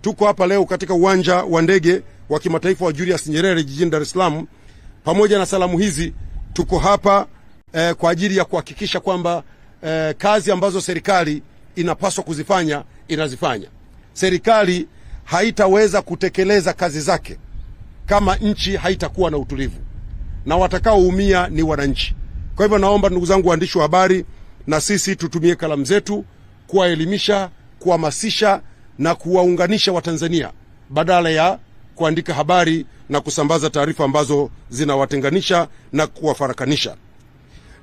Tuko hapa leo katika uwanja wa ndege wa kimataifa wa Julius Nyerere jijini Dar es Salaam. Pamoja na salamu hizi, tuko hapa kwa ajili ya kuhakikisha kwamba kazi ambazo serikali inapaswa kuzifanya inazifanya. Serikali haitaweza kutekeleza kazi zake kama nchi haitakuwa na utulivu, na watakaoumia ni wananchi. Kwa hivyo naomba ndugu zangu waandishi wa habari, na sisi tutumie kalamu zetu kuwaelimisha, kuhamasisha na kuwaunganisha Watanzania badala ya kuandika habari na kusambaza taarifa ambazo zinawatenganisha na kuwafarakanisha.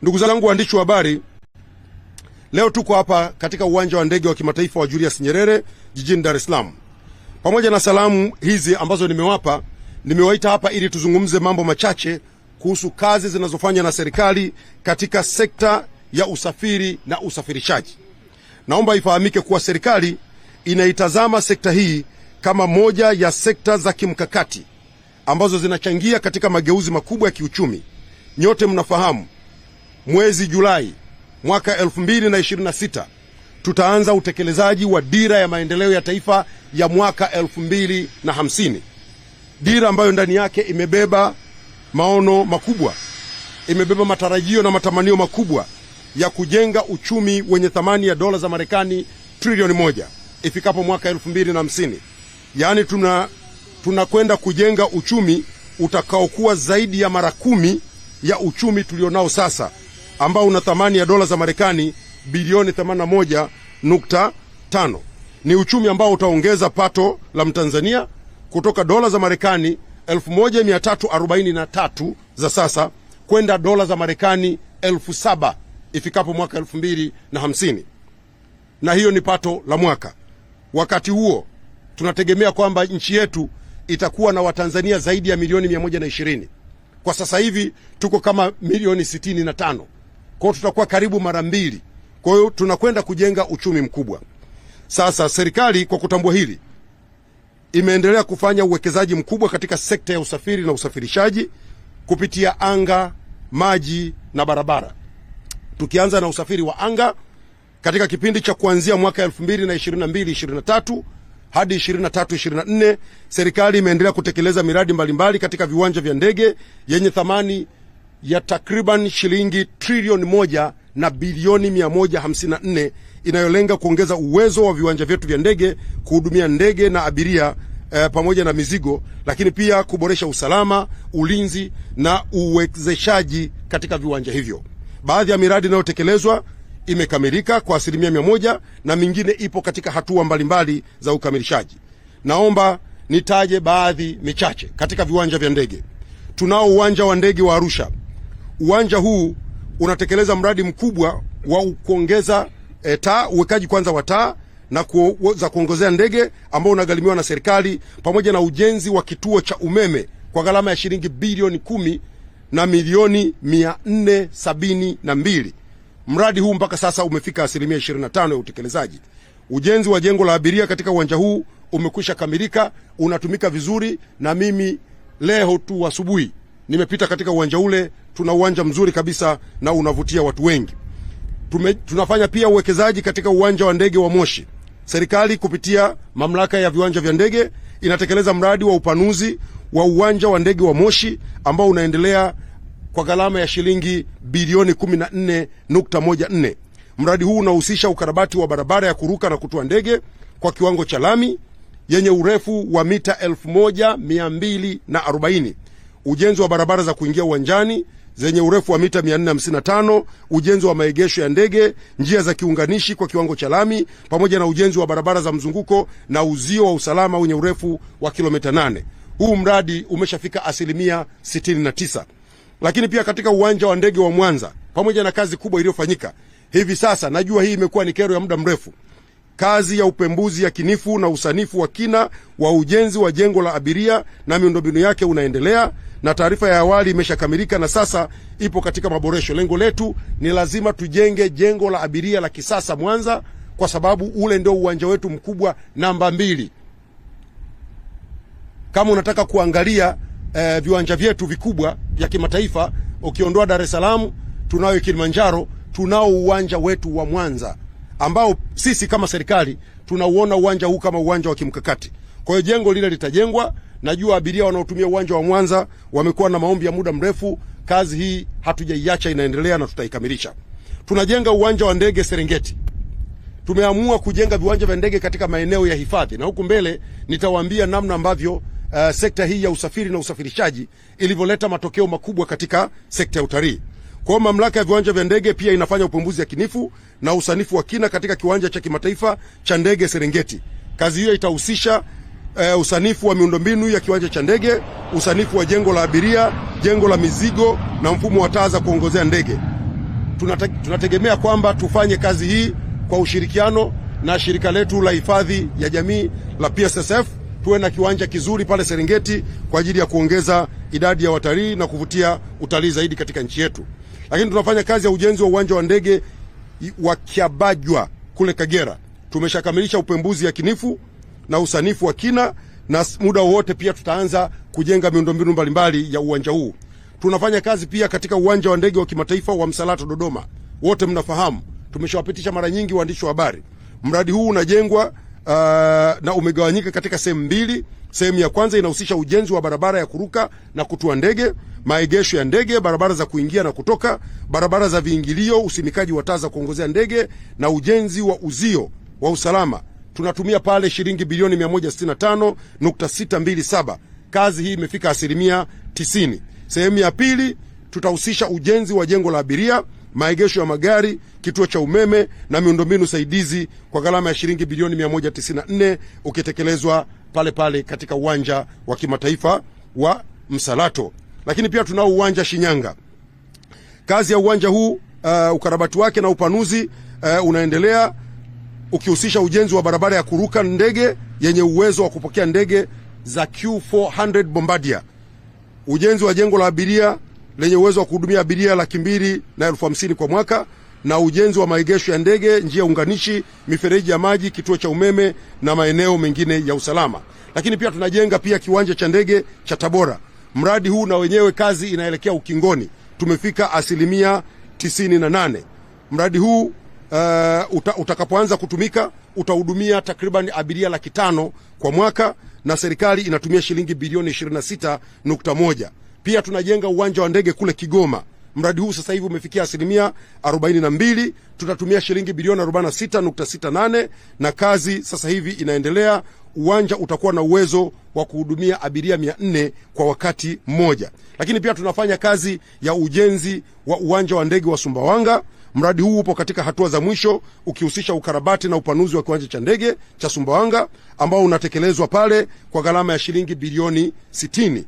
Ndugu zangu waandishi wa habari, leo tuko hapa katika uwanja wa ndege wa kimataifa wa Julius Nyerere jijini Dar es Salaam. Pamoja na salamu hizi ambazo nimewaita hapa ili tuzungumze mambo machache kuhusu kazi zinazofanywa na serikali katika sekta ya usafiri na usafirishaji. Naomba ifahamike kuwa serikali inaitazama sekta hii kama moja ya sekta za kimkakati ambazo zinachangia katika mageuzi makubwa ya kiuchumi. Nyote mnafahamu mwezi Julai mwaka 2026 tutaanza utekelezaji wa dira ya maendeleo ya taifa ya mwaka 2050. Dira ambayo ndani yake imebeba maono makubwa, imebeba matarajio na matamanio makubwa ya kujenga uchumi wenye thamani ya dola za Marekani trilioni 1 ifikapo mwaka 2050. Yaani tunakwenda kujenga uchumi utakaokuwa zaidi ya mara 10 ya uchumi tulionao sasa, ambao una thamani ya dola za Marekani bilioni 81.5. Ni uchumi ambao utaongeza pato la Mtanzania kutoka dola za Marekani 1343 za sasa kwenda dola za Marekani 7,000 ifikapo mwaka 2050. Na hiyo ni pato la mwaka. Wakati huo tunategemea kwamba nchi yetu itakuwa na Watanzania zaidi ya milioni 120. Kwa sasa hivi tuko kama milioni 65. Kwa hiyo tutakuwa karibu mara 2. Kwa hiyo tunakwenda kujenga uchumi mkubwa. Sasa serikali kwa kutambua hili imeendelea kufanya uwekezaji mkubwa katika sekta ya usafiri na usafirishaji kupitia anga, maji na barabara. Tukianza na usafiri wa anga, katika kipindi cha kuanzia mwaka 2022-23 hadi 23-24, serikali imeendelea kutekeleza miradi mbalimbali katika viwanja vya ndege yenye thamani ya takriban shilingi trilioni 1 na bilioni 154, inayolenga kuongeza uwezo wa viwanja vyetu vya ndege kuhudumia ndege na abiria pamoja na mizigo, lakini pia kuboresha usalama, ulinzi na uwezeshaji katika viwanja hivyo. Baadhi ya miradi inayotekelezwa imekamilika kwa 100% na mingine ipo katika hatua mbalimbali za ukamilishaji. Naomba nitaje baadhi michache katika viwanja vya ndege. Tunao uwanja wa ndege wa Arusha. Uwanja huu unatekeleza mradi mkubwa wa kuongeza uwekaji kwanza wa taa na za kuongozea ndege ambao unagharimiwa na serikali, pamoja na ujenzi wa kituo cha umeme kwa gharama ya shilingi bilioni 10 na milioni 472. Mradi huu mpaka sasa umefika 25% ya utekelezaji. Ujenzi wa jengo la abiria katika uwanja huu umekwisha kamilika, unatumika vizuri, na mimi leo tu asubuhi nimepita katika uwanja ule. Tuna uwanja mzuri kabisa na unavutia watu wengi. Tunafanya pia uwekezaji katika uwanja wa ndege wa Moshi. Serikali kupitia mamlaka ya viwanja vya ndege inatekeleza mradi wa upanuzi wa uwanja wa ndege wa Moshi ambao unaendelea kwa gharama ya shilingi bilioni 14.14. Mradi huu unahusisha ukarabati wa barabara ya kuruka na kutua ndege kwa kiwango cha lami yenye urefu wa mita 1240, ujenzi wa barabara za kuingia uwanjani zenye urefu wa mita 455, ujenzi wa maegesho ya ndege, njia za kiunganishi kwa kiwango cha lami, pamoja na ujenzi wa barabara za mzunguko na uzio wa usalama wenye urefu wa kilomita 8. Huu mradi umeshafika 69%. Lakini pia katika uwanja wa ndege wa Mwanza, pamoja na kazi kubwa iliyofanyika hivi sasa, najua hii imekuwa ni kero ya muda mrefu, kazi ya upembuzi yakinifu na usanifu wa kina wa ujenzi wa jengo la abiria na miundombinu yake unaendelea, na taarifa ya awali imeshakamilika na sasa ipo katika maboresho. Lengo letu ni lazima tujenge jengo la abiria la kisasa Mwanza, kwa sababu ule ndio uwanja wetu mkubwa namba 2. Kama unataka kuangalia viwanja vyetu vikubwa vya kimataifa, ukiondoa Dar es Salaam, tunao Kilimanjaro, tunao uwanja wetu wa Mwanza ambao sisi kama serikali tunauona uwanja huu kama uwanja wa kimkakati. Kwa hiyo jengo lile litajengwa. Najua abiria wanaotumia uwanja wa Mwanza wamekuwa na maombi ya muda mrefu. Kazi hii hatujaiacha, inaendelea na tutaikamilisha. Tunajenga uwanja wa ndege Serengeti. Tumeamua kujenga viwanja vya ndege katika maeneo ya hifadhi, na huku mbele nitawaambia namna ambavyo sekta hii ya usafiri na usafirishaji ilivyoleta matokeo makubwa katika sekta ya utalii. Kwa mamlaka ya viwanja vya ndege pia inafanya upembuzi yakinifu na usanifu wa kina katika kiwanja cha kimataifa cha ndege Serengeti. Kazi hiyo itahusisha usanifu wa miundombinu ya kiwanja cha ndege, usanifu wa jengo la abiria, jengo la mizigo na mfumo wa taa za kuongozea ndege. Tunategemea kwamba tufanye kazi hii kwa ushirikiano na shirika letu la hifadhi ya jamii la PSSF, tuwe na kiwanja kizuri pale Serengeti kwa ajili ya kuongeza idadi ya watalii na kuvutia utalii zaidi katika nchi yetu. Lakini tunafanya kazi ya ujenzi wa uwanja wa ndege wa Kiabajwa kule Kagera. Tumeshakamilisha upembuzi yakinifu na usanifu wa kina, na muda wote pia tutaanza kujenga miundombinu mbalimbali ya uwanja huu. Tunafanya kazi pia katika uwanja wa ndege wa kimataifa wa Msalato Dodoma. Wote mnafahamu, tumeshawapitisha mara nyingi waandishi wa habari. Mradi huu unajengwa na umegawanyika katika sehemu mbili. Sehemu ya kwanza inahusisha ujenzi wa barabara ya kuruka na kutua ndege, maegesho ya ndege, barabara za kuingia na kutoka, barabara za viingilio, usimikaji wa taa za kuongozea ndege na ujenzi wa uzio wa usalama. Tunatumia pale shilingi bilioni 165.627. Kazi hii imefika 90%. Sehemu ya pili tutahusisha ujenzi wa jengo la abiria, maegesho ya magari, kituo cha umeme na miundombinu saidizi kwa gharama ya shilingi bilioni 194, ukitekelezwa pale pale katika uwanja wa kimataifa wa Msalato. Lakini pia tunao uwanja Shinyanga. Kazi ya uwanja huu ukarabati wake na upanuzi unaendelea, ukihusisha ujenzi wa barabara ya kuruka ndege yenye uwezo wa kupokea ndege za Q400 Bombardier, ujenzi wa jengo la abiria lenye uwezo wa kuhudumia abiria 250,000 kwa mwaka, na ujenzi wa maegesho ya ndege, njia unganishi, mifereji ya maji, kituo cha umeme na maeneo mengine ya usalama. Lakini pia tunajenga pia kiwanja cha ndege cha Tabora. Mradi huu na wenyewe kazi inaelekea ukingoni. Tumefika 98%. Mradi huu utakapoanza kutumika utahudumia takriban abiria 500,000 kwa mwaka, na serikali inatumia shilingi bilioni 26.1. Pia tunajenga uwanja wa ndege kule Kigoma. Mradi huu sasa hivi umefikia 42%. Tutatumia shilingi bilioni 46.68 na kazi sasa hivi inaendelea. Uwanja utakuwa na uwezo wa kuhudumia abiria 400 kwa wakati mmoja. Lakini pia tunafanya kazi ya ujenzi wa uwanja wa ndege wa Sumbawanga. Mradi huu upo katika hatua za mwisho, ukihusisha ukarabati na upanuzi wa kiwanja cha ndege cha Sumbawanga ambao unatekelezwa pale kwa gharama ya shilingi bilioni 60.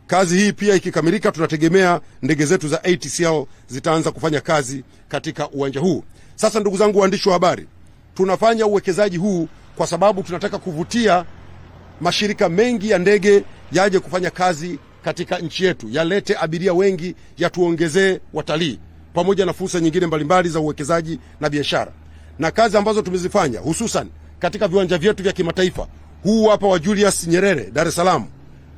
Kazi hii pia ikikamilika, tunategemea ndege zetu za ATCL zitaanza kufanya kazi katika uwanja huu. Sasa ndugu zangu waandishi wa habari, tunafanya uwekezaji huu kwa sababu tunataka kuvutia mashirika mengi ya ndege yaje kufanya kazi katika nchi yetu, yalete abiria wengi, yatuongezee watalii pamoja na fursa nyingine mbalimbali za uwekezaji na biashara. Na kazi ambazo tumezifanya hususan katika viwanja vyetu vya kimataifa, huu hapa wa Julius Nyerere Dar es Salaam,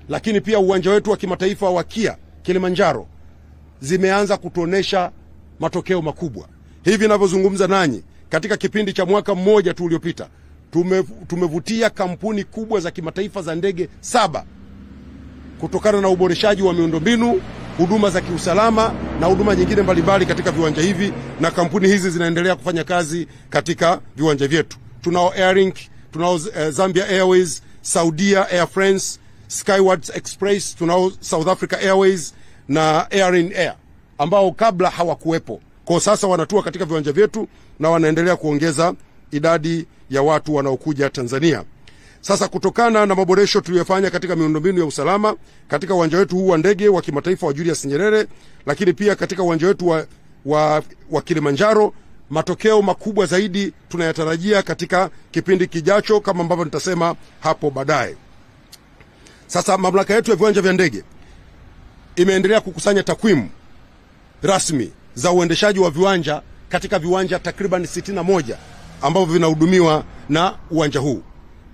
lakini pia uwanja wetu wa kimataifa wa KIA Kilimanjaro, zimeanza kutuonesha matokeo makubwa. Hivi ninavyozungumza nanyi, katika kipindi cha mwaka mmoja tu uliopita, tumevutia kampuni kubwa za kimataifa za ndege 7 kutokana na uboreshaji wa miundombinu, huduma za kiusalama na huduma nyingine mbalimbali katika viwanja hivi, na kampuni hizi zinaendelea kufanya kazi katika viwanja vyetu. Tunao Airlink, tunao Zambia Airways, Saudia Air France, Skywards Express, tunao South Africa Airways na Air Air ambao kabla hawakuwepo. Kwa sasa wanatua katika viwanja vyetu na wanaendelea kuongeza idadi ya watu wanaokuja Tanzania. Sasa kutokana na maboresho tuliyofanya katika miundombinu ya usalama katika uwanja wetu huu wa ndege wa kimataifa wa Julius Nyerere, lakini pia katika uwanja wetu wa Kilimanjaro, matokeo makubwa zaidi tunayatarajia katika kipindi kijacho, kama ambavyo nitasema hapo baadaye. Sasa mamlaka yetu ya viwanja vya ndege imeendelea kukusanya takwimu rasmi za uendeshaji wa viwanja katika viwanja takriban 61 ambavyo vinahudumiwa na uwanja huu.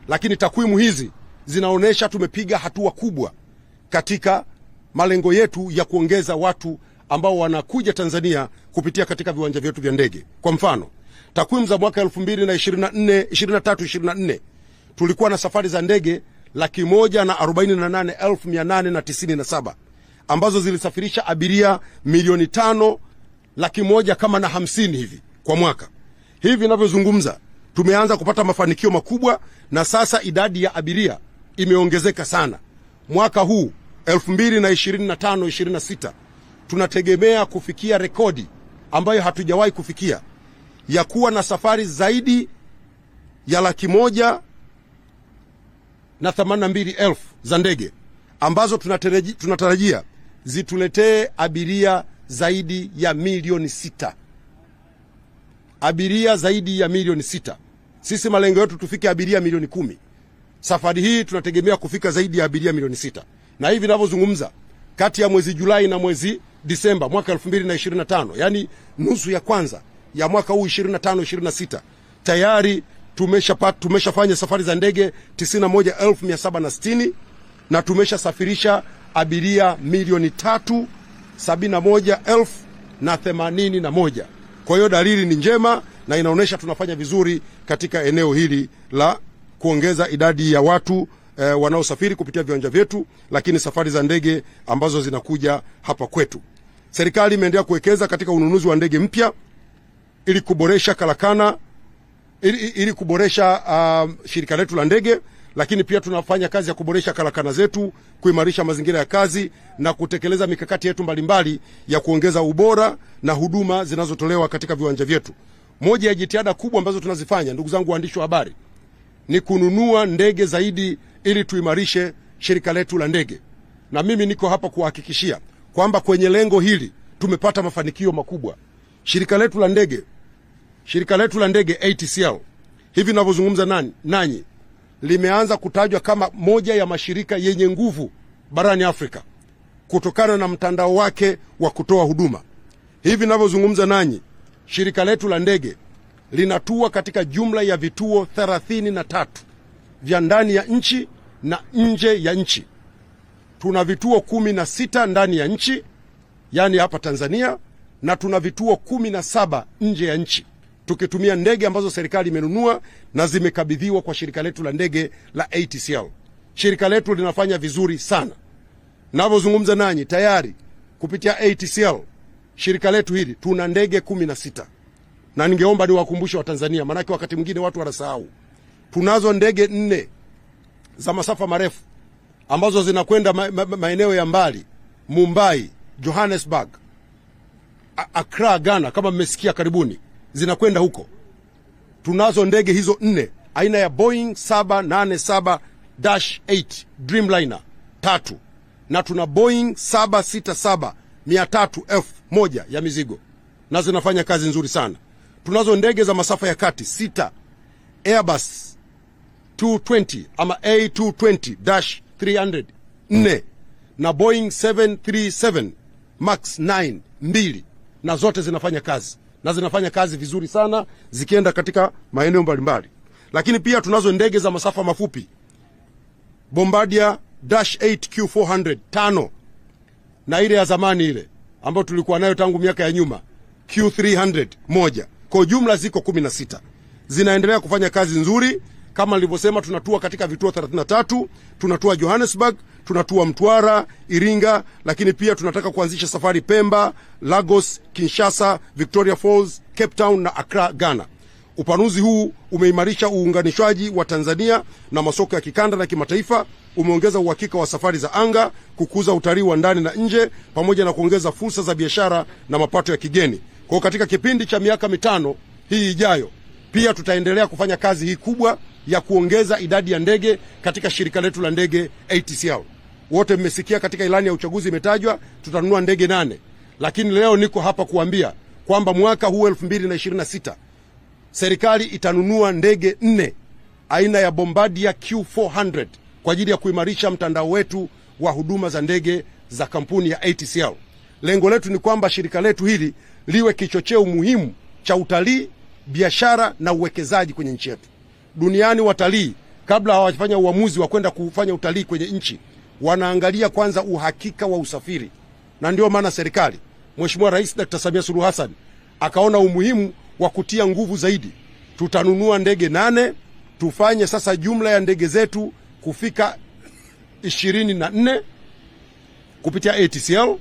Lakini takwimu hizi zinaonesha tumepiga hatua kubwa katika malengo yetu ya kuongeza watu ambao wanakuja Tanzania kupitia katika viwanja vyetu vya ndege. Kwa mfano, takwimu za mwaka 2023-24 tulikuwa na safari za ndege 148,897 ambazo zilisafirisha abiria 5,100,000 kama na 50 hivi kwa mwaka. Hivi ninavyozungumza tumeanza kupata mafanikio makubwa, na sasa idadi ya abiria imeongezeka sana. Mwaka huu 2025-26 tunategemea kufikia rekodi ambayo hatujawahi kufikia ya kuwa na safari zaidi ya 182,000 za ndege ambazo tunatarajia zituletee abiria zaidi ya milioni 6. Abiria zaidi ya milioni 6. Sisi malengo yetu tufike abiria milioni 10. Safari hii tunategemea kufika zaidi ya abiria milioni 6. Na hivi ninavyozungumza, kati ya mwezi Julai na mwezi Disemba mwaka 2025, yani nusu ya kwanza ya mwaka huu 25-26, tayari tumeshafanya safari za ndege 91,760 na tumeshasafirisha abiria milioni 371,081. Kwa hiyo dalili ni njema na inaonyesha tunafanya vizuri katika eneo hili la kuongeza idadi ya watu wanaosafiri kupitia viwanja vyetu, lakini safari za ndege ambazo zinakuja hapa kwetu. Serikali imeendelea kuwekeza katika ununuzi wa ndege mpya ili kuboresha karakana, ili kuboresha shirika letu la ndege, lakini pia tunafanya kazi ya kuboresha karakana zetu, kuimarisha mazingira ya kazi na kutekeleza mikakati yetu mbalimbali ya kuongeza ubora na huduma zinazotolewa katika viwanja vyetu. Moja ya jitihada kubwa ambazo tunazifanya, ndugu zangu waandishi wa habari, ni kununua ndege zaidi ili tuimarishe shirika letu la ndege. Na mimi niko hapa kuhakikishia kwamba kwenye lengo hili tumepata mafanikio makubwa. Shirika letu la ndege ATCL, hivi ninavyozungumza nanyi, limeanza kutajwa kama moja ya mashirika yenye nguvu barani Afrika kutokana na mtandao wake wa kutoa huduma. Hivi ninavyozungumza nanyi, shirika letu la ndege linatua katika jumla ya vituo 33 vya ndani ya nchi na nje ya nchi. Tuna vituo 16 ndani ya nchi, yani hapa Tanzania, na tuna vituo 17 nje ya nchi, tukitumia ndege ambazo serikali imenunua na zimekabidhiwa kwa shirika letu la ndege la ATCL. Shirika letu linafanya vizuri sana. Ninavyozungumza nanyi, tayari kupitia ATCL shirika letu hili tuna ndege 16. Na ningeomba niwakumbushe wa Tanzania, manake wakati mwingine watu wanasahau. Tunazo ndege 4 za masafa marefu ambazo zinakwenda maeneo ya mbali: Mumbai, Johannesburg, Accra, Ghana, kama mmesikia karibuni, zinakwenda huko. Tunazo ndege hizo 4 aina ya Boeing 787-8 Dreamliner 3, na tuna Boeing 767-300F1 ya mizigo, na zinafanya kazi nzuri sana. Tunazo ndege za masafa ya kati 6 Airbus 220 ama A220-300 4 na Boeing 737 Max 9 2, na zote zinafanya kazi, na zinafanya kazi vizuri sana zikienda katika maeneo mbalimbali. Lakini pia tunazo ndege za masafa mafupi Bombardier -8 Q400 5, na ile ya zamani ile ambayo tulikuwa nayo tangu miaka ya nyuma Q300 1. Kwa jumla ziko 16. Zinaendelea kufanya kazi nzuri. Kama nilivyosema, tunatua katika vituo 33, tunatua Johannesburg, tunatua Mtwara, Iringa, lakini pia tunataka kuanzisha safari Pemba, Lagos, Kinshasa, Victoria Falls, Cape Town na Accra, Ghana. Upanuzi huu umeimarisha uunganishwaji wa Tanzania na masoko ya kikanda na kimataifa, umeongeza uhakika wa safari za anga, kukuza utalii wa ndani na nje, pamoja na kuongeza fursa za biashara na mapato ya kigeni. Kwa katika kipindi cha miaka 5 hii ijayo, pia tutaendelea kufanya kazi hii kubwa ya kuongeza idadi ya ndege katika shirika letu la ndege ATCL. Wote mmesikia katika ilani ya uchaguzi imetajwa tutanunua ndege 8. Lakini leo niko hapa kuambia kwamba mwaka huu 2026 serikali itanunua ndege 4 aina ya Bombardier Q400 kwa ajili ya kuimarisha mtandao wetu wa huduma za ndege za kampuni ya ATCL. Lengo letu ni kwamba shirika letu hili liwe kichocheo muhimu cha utalii, biashara na uwekezaji kwenye nchi yetu. Duniani watalii kabla hawajafanya uamuzi wa kwenda kufanya utalii kwenye nchi, wanaangalia kwanza uhakika wa usafiri. Na ndio maana serikali, Mheshimiwa Rais Dr. Samia Suluhu Hassan akaona umuhimu wa kutia nguvu zaidi. Tutanunua ndege 8, tufanye sasa jumla ya ndege zetu kufika 24 kupitia ATCL,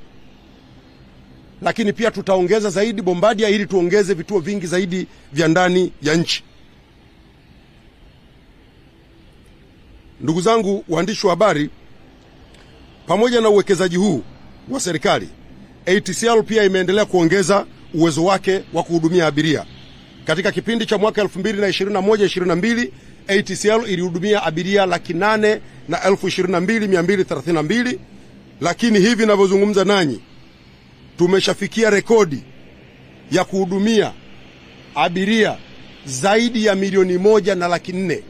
lakini pia tutaongeza zaidi Bombardier ili tuongeze vituo vingi zaidi vya ndani ya nchi. Ndugu zangu waandishi wa habari, pamoja na uwekezaji huu wa serikali, ATCL pia imeendelea kuongeza uwezo wake wa kuhudumia abiria. Katika kipindi cha mwaka 2021-22 ATCL ilihudumia abiria 822,232, lakini hivi ninavyozungumza nanyi tumeshafikia rekodi ya kuhudumia abiria zaidi ya 1,400,000.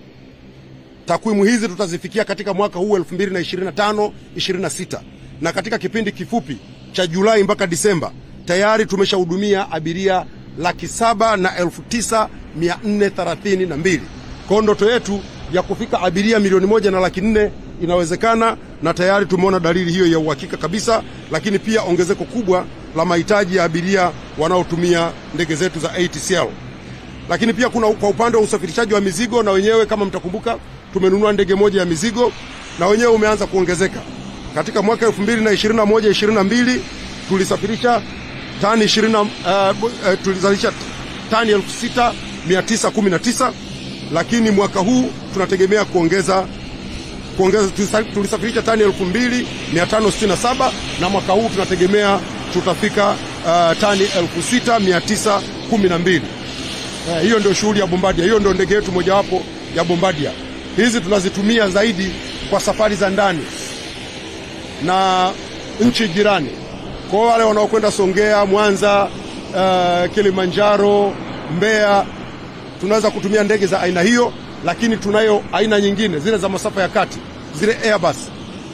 Takwimu hizi tutazifikia katika mwaka huu 2025-26, na katika kipindi kifupi cha Julai mpaka Disemba tayari tumeshahudumia abiria 709,432. Kwa ndoto yetu ya kufika abiria 1,400,000 inawezekana, na tayari tumeona dalili hiyo ya uhakika kabisa, lakini pia ongezeko kubwa la mahitaji ya abiria wanaotumia ndege zetu za ATCL. Lakini pia kuna kwa upande wa usafirishaji wa mizigo, na wenyewe kama mtakumbuka tumenunua ndege moja ya mizigo na wenyewe umeanza kuongezeka. Katika mwaka 2021-22 tulisafirisha tani tulizalisha tani 6,919, lakini mwaka huu tunategemea kuongeza tulisafirisha tani 2,567, na mwaka huu tunategemea tutafika tani 6,912. Hiyo ndio shughuli ya Bombardier. Hiyo ndio ndege yetu mojawapo ya Bombardier. Hizi tunazitumia zaidi kwa safari za ndani na nchi jirani. Kwa wale wanaokwenda Songea, Mwanza, Kilimanjaro, Mbeya, tunaweza kutumia ndege za aina hiyo, lakini tunayo aina nyingine zile za masafa ya kati, zile Airbus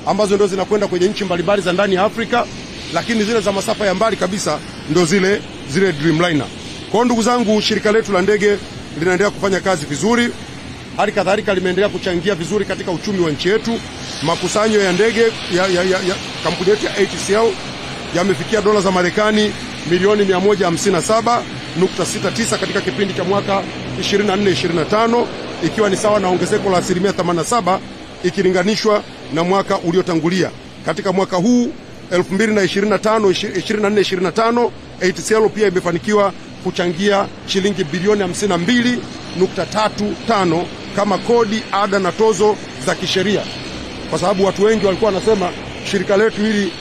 ambazo ndio zinakwenda kwenye nchi mbalimbali za ndani ya Afrika, lakini zile za masafa ya mbali kabisa ndio zile Dreamliner. Kwa ndugu zangu, shirika letu la ndege linaendelea kufanya kazi vizuri. Hali kadhalika limeendelea kuchangia vizuri katika uchumi wa nchi yetu. Makusanyo ya ndege ya kampuni yetu ya ATCL yamefikia dola za Marekani milioni 157.69 katika kipindi cha mwaka 24-25, ikiwa ni sawa na ongezeko la 87% ikilinganishwa na mwaka uliotangulia. Katika mwaka huu 2025 ATCL pia imefanikiwa kuchangia shilingi bilioni 52.35 kama kodi, ada na tozo za kisheria, kwa sababu watu wengi walikuwa wanasema shirika letu hili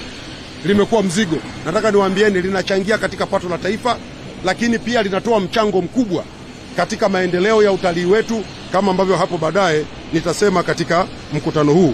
limekuwa mzigo. Nataka niwaambieni linachangia katika pato la taifa, lakini pia linatoa mchango mkubwa katika maendeleo ya utalii wetu, kama ambavyo hapo baadaye nitasema katika mkutano huu.